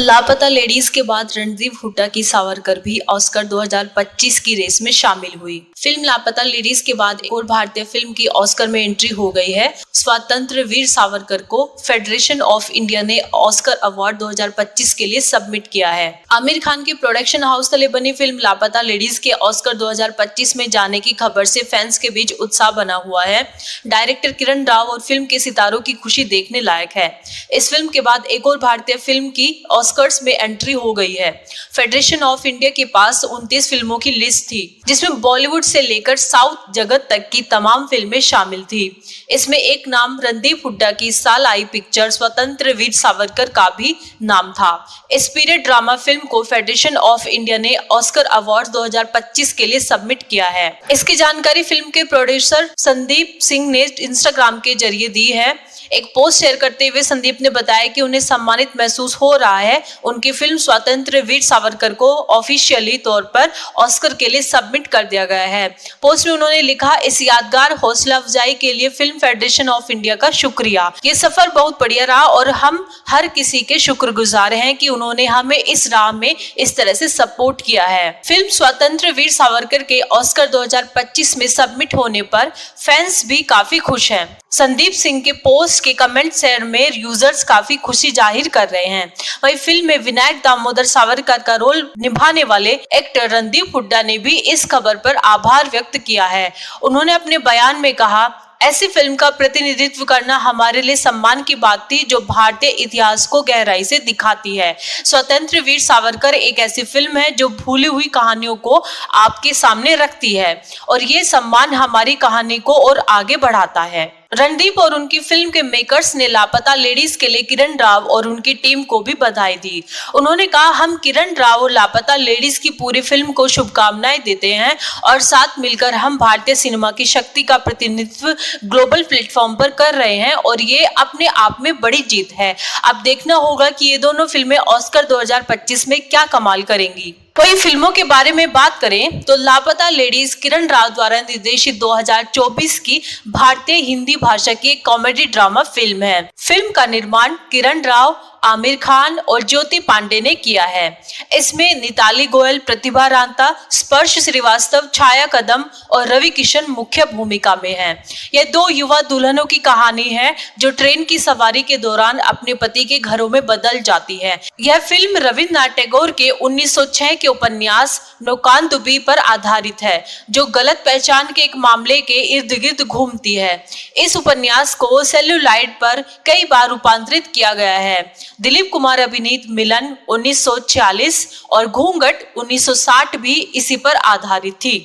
लापता लेडीज के बाद रणदीप हुड्डा की सावरकर भी ऑस्कर 2025 की रेस में शामिल हुई। फिल्म लापता लेडीज के बाद एक और भारतीय फिल्म की ऑस्कर में एंट्री हो गई है। स्वतंत्र वीर सावरकर को फेडरेशन ऑफ इंडिया ने ऑस्कर अवार्ड 2025 के लिए सबमिट किया है। आमिर खान के प्रोडक्शन हाउस तले बनी फिल्म लापता लेडीज के ऑस्कर 2025 में जाने की खबर से फैंस के बीच उत्साह बना हुआ है। डायरेक्टर किरण राव और फिल्म के सितारों की खुशी देखने लायक है। इस फिल्म के बाद एक और भारतीय फिल्म की ऑस्कर्स में एंट्री हो गई है। फेडरेशन ऑफ इंडिया के पास 29 फिल्मों की लिस्ट थी, जिसमें बॉलीवुड से लेकर साउथ जगत तक की तमाम फिल्में शामिल थी। इसमें एक नाम रणदीप हुड्डा की साल आई पिक्चर स्वतंत्र वीर सावरकर का भी नाम था। इस पीरियड ड्रामा फिल्म को फेडरेशन ऑफ इंडिया ने ऑस्कर अवार्ड 2025 के लिए सबमिट किया है। इसकी जानकारी फिल्म के प्रोड्यूसर संदीप सिंह ने इंस्टाग्राम के जरिए दी है। एक पोस्ट शेयर करते हुए संदीप ने बताया कि उन्हें सम्मानित महसूस हो रहा है। उनकी फिल्म स्वतंत्र वीर सावरकर को ऑफिशियली तौर पर ऑस्कर के लिए सबमिट कर दिया गया है। पोस्ट में उन्होंने लिखा, इस यादगार हौसला अफजाई के लिए फिल्म फेडरेशन ऑफ इंडिया का शुक्रिया। ये सफर बहुत बढ़िया रहा और हम हर किसी के शुक्रगुजार हैं कि उन्होंने हमें इस राह में इस तरह से सपोर्ट किया है। फिल्म स्वतंत्र वीर सावरकर के ऑस्कर 2025 में सबमिट होने पर फैंस भी काफी खुश हैं। संदीप सिंह के पोस्ट के कमेंट सेक्शन में यूजर्स काफी खुशी जाहिर कर रहे हैं। वहीं फिल्म में विनायक दामोदर सावरकर का रोल निभाने वाले एक्टर रणदीप हुड्डा ने भी इस खबर पर आभार व्यक्त किया है। उन्होंने अपने बयान में कहा, ऐसी फिल्म का प्रतिनिधित्व करना हमारे लिए सम्मान की बात थी, जो भारतीय इतिहास को गहराई से दिखाती है। स्वतंत्र वीर सावरकर एक ऐसी फिल्म है जो भूली हुई कहानियों को आपके सामने रखती है और ये सम्मान हमारी कहानी को और आगे बढ़ाता है। रणदीप और उनकी फिल्म के मेकर्स ने लापता लेडीज के लिए किरण राव और उनकी टीम को भी बधाई दी। उन्होंने कहा, हम किरण राव और लापता लेडीज की पूरी फिल्म को शुभकामनाएं देते हैं और साथ मिलकर हम भारतीय सिनेमा की शक्ति का प्रतिनिधित्व ग्लोबल प्लेटफॉर्म पर कर रहे हैं और ये अपने आप में बड़ी जीत है। अब देखना होगा कि ये दोनों फिल्में ऑस्कर 2025 में क्या कमाल करेंगी। वही फिल्मों के बारे में बात करें तो लापता लेडीज किरण राव द्वारा निर्देशित 2024 की भारतीय हिंदी भाषा की एक कॉमेडी ड्रामा फिल्म है। फिल्म का निर्माण किरण राव, आमिर खान और ज्योति पांडे ने किया है। इसमें निताली गोयल, प्रतिभा रांता, स्पर्श श्रीवास्तव, छाया कदम और रवि किशन मुख्य भूमिका में हैं। यह दो युवा दुल्हनों की कहानी है जो ट्रेन की सवारी के दौरान अपने पति के घरों में बदल जाती है। यह फिल्म रविन्द्रनाथ टैगोर के 1906 के उपन्यास नौकानदुबी पर आधारित है, जो गलत पहचान के एक मामले के इर्द गिर्द घूमती है। इस उपन्यास को सेल्यूलाइड पर कई बार रूपांतरित किया गया है। दिलीप कुमार अभिनीत मिलन 1946 और घूंघट 1960 भी इसी पर आधारित थी।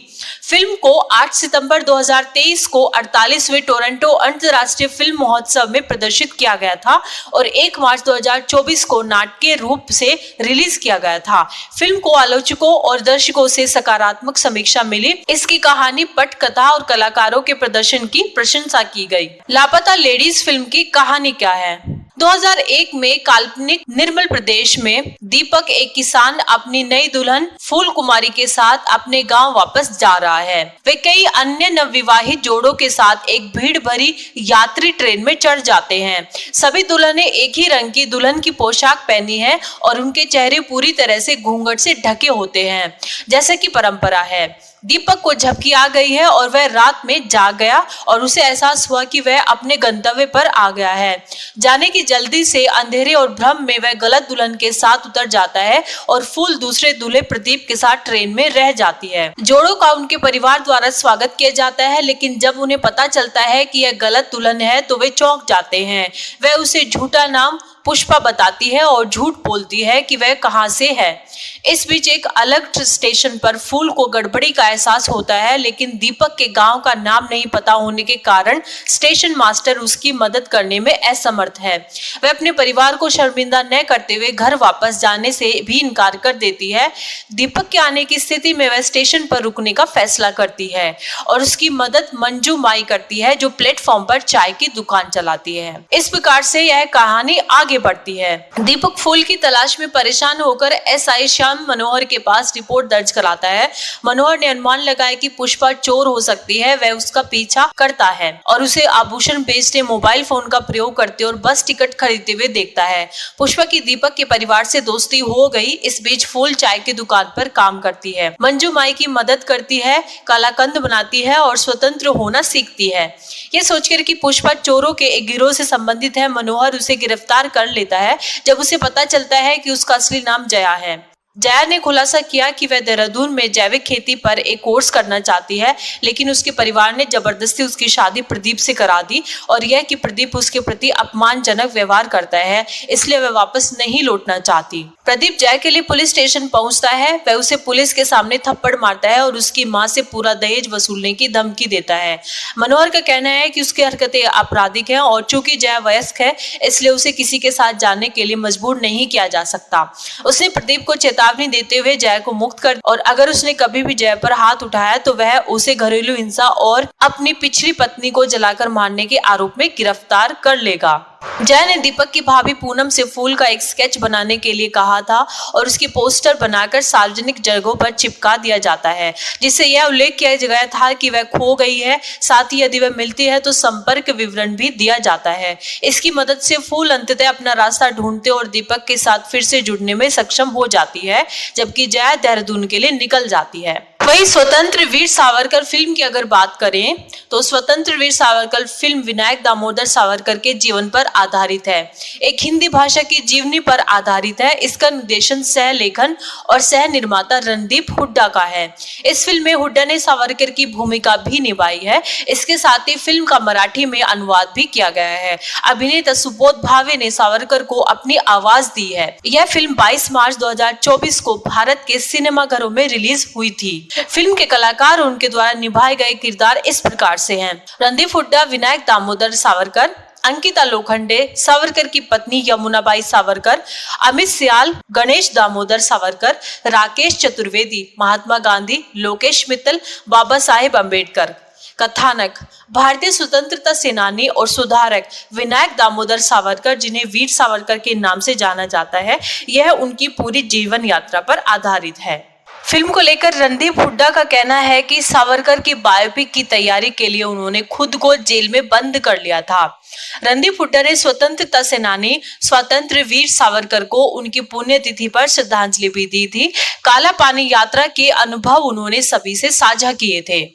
फिल्म को 8 सितंबर 2023 को 48वें टोरंटो अंतर्राष्ट्रीय फिल्म महोत्सव में प्रदर्शित किया गया था और 1 मार्च 2024 को नाटकीय रूप से रिलीज किया गया था। फिल्म को आलोचकों और दर्शकों से सकारात्मक समीक्षा मिली। इसकी कहानी, पटकथा और कलाकारों के प्रदर्शन की प्रशंसा की गई। लापता लेडीज फिल्म की कहानी क्या है? 2001 में काल्पनिक निर्मल प्रदेश में दीपक, एक किसान, अपनी नई दुल्हन फूल कुमारी के साथ अपने गांव वापस जा रहा है। वे कई अन्य नवविवाहित जोड़ों के साथ एक भीड़ भरी यात्री ट्रेन में चढ़ जाते हैं। सभी दुल्हनें एक ही रंग की दुल्हन की पोशाक पहनी है और उनके चेहरे पूरी तरह से घूंघट से ढके होते हैं, जैसे कि परंपरा है। दीपक को झपकी आ गई है और वह रात में जाग गया और उसे एहसास हुआ कि वह अपने गंतव्य पर आ गया है। जाने की जल्दी से अंधेरे और भ्रम में वह गलत दुल्हन के साथ उतर जाता है और फूल दूसरे दूल्हे प्रदीप के साथ ट्रेन में रह जाती है। जोड़ों का उनके परिवार द्वारा स्वागत किया जाता है, लेकिन जब उन्हें पता चलता है कि यह गलत दुल्हन है तो वे चौंक जाते हैं। वह उसे झूठा नाम पुष्पा बताती है और झूठ बोलती है कि वह कहां से है। इस बीच एक अलग स्टेशन पर फूल को गड़बड़ी का एहसास होता है, लेकिन दीपक के गांव का नाम नहीं पता होने के कारण स्टेशन मास्टर उसकी मदद करने में असमर्थ है। वह अपने परिवार को शर्मिंदा न करते हुए घर वापस जाने से भी इनकार कर देती है। दीपक के आने की स्थिति में वह स्टेशन पर रुकने का फैसला करती है और उसकी मदद मंजू माई करती है, जो प्लेटफॉर्म पर चाय की दुकान चलाती है। इस प्रकार से यह कहानी आगे बढ़ती है। दीपक फूल की तलाश में परेशान होकर एसआई श्याम शाम मनोहर के पास रिपोर्ट दर्ज कराता है। मनोहर ने अनुमान लगाया कि पुष्पा चोर हो सकती है। वह उसका पीछा करता है और उसे आभूषण बेचते, मोबाइल फोन का प्रयोग करते और बस टिकट खरीदते हुए देखता है। पुष्पा की दीपक के परिवार से दोस्ती हो गई। इस बीच फूल चाय की दुकान पर काम करती है। मंजू माई की मदद करती है, कलाकंद बनाती है और स्वतंत्र होना सीखती है। ये सोचकर कि पुष्पा चोरों के एक गिरोह से संबंधित है, मनोहर उसे गिरफ्तार कर लेता है। जब उसे पता चलता है कि उसका असली नाम जया है। जया ने खुलासा किया कि वह देहरादून में जैविक खेती पर एक कोर्स करना चाहती है, लेकिन उसके परिवार ने जबरदस्ती उसकी शादी प्रदीप से करा दी और यह कि प्रदीप उसके प्रति अपमानजनक व्यवहार करता है, इसलिए वह वापस नहीं लौटना चाहती। प्रदीप जया के लिए पुलिस स्टेशन पहुंचता है। वह उसे पुलिस के सामने थप्पड़ मारता है और उसकी मां से पूरा दहेज वसूलने की धमकी देता है। मनोहर का कहना है कि उसकी हरकतें आपराधिक हैं और चूंकि जया वयस्क है, इसलिए उसे किसी के साथ जाने के लिए मजबूर नहीं किया जा सकता। उसने प्रदीप को चेतावनी देते हुए जया को मुक्त कर और अगर उसने कभी भी जया पर हाथ उठाया तो वह उसे घरेलू हिंसा और अपनी पिछली पत्नी को जलाकर मारने के आरोप में गिरफ्तार कर लेगा। जया ने दीपक की भाभी पूनम से फूल का एक स्केच बनाने के लिए कहा था और उसकी पोस्टर बनाकर सार्वजनिक जगहों पर चिपका दिया जाता है, जिससे यह उल्लेख किया गया था कि वह खो गई है। साथ ही यदि वह मिलती है तो संपर्क विवरण भी दिया जाता है। इसकी मदद से फूल अंततः अपना रास्ता ढूंढते और दीपक के साथ फिर से जुड़ने में सक्षम हो जाती है, जबकि जया देहरादून के लिए निकल जाती है। वही स्वतंत्र वीर सावरकर फिल्म की अगर बात करें तो स्वतंत्र वीर सावरकर फिल्म विनायक दामोदर सावरकर के जीवन पर आधारित है। एक हिंदी भाषा की जीवनी पर आधारित है। इसका निर्देशन, सह लेखन और सह निर्माता रणदीप हुड्डा का है। इस फिल्म में हुड्डा ने सावरकर की भूमिका भी निभाई है। इसके साथ ही फिल्म का मराठी में अनुवाद भी किया गया है। अभिनेता सुबोध भावे ने सावरकर को अपनी आवाज दी है। यह फिल्म 22 मार्च 2024 को भारत के सिनेमाघरों में रिलीज हुई थी। फिल्म के कलाकार और उनके द्वारा निभाए गए किरदार इस प्रकार से हैं। रणदीप हुड्डा विनायक दामोदर सावरकर, अंकिता लोखंडे सावरकर की पत्नी यमुनाबाई सावरकर, अमित सियाल गणेश दामोदर सावरकर, राकेश चतुर्वेदी महात्मा गांधी, लोकेश मित्तल बाबा साहेब अम्बेडकर। कथानक, भारतीय स्वतंत्रता सेनानी और सुधारक विनायक दामोदर सावरकर, जिन्हें वीर सावरकर के नाम से जाना जाता है, यह उनकी पूरी जीवन यात्रा पर आधारित है। फिल्म को लेकर रणदीप हुड्डा का कहना है कि सावरकर की बायोपिक की तैयारी के लिए उन्होंने खुद को जेल में बंद कर लिया था। रणदीप हुड्डा ने स्वतंत्रता सेनानी स्वतंत्र वीर सावरकर को उनकी पुण्यतिथि पर श्रद्धांजलि भी दी थी। काला पानी यात्रा के अनुभव उन्होंने सभी से साझा किए थे।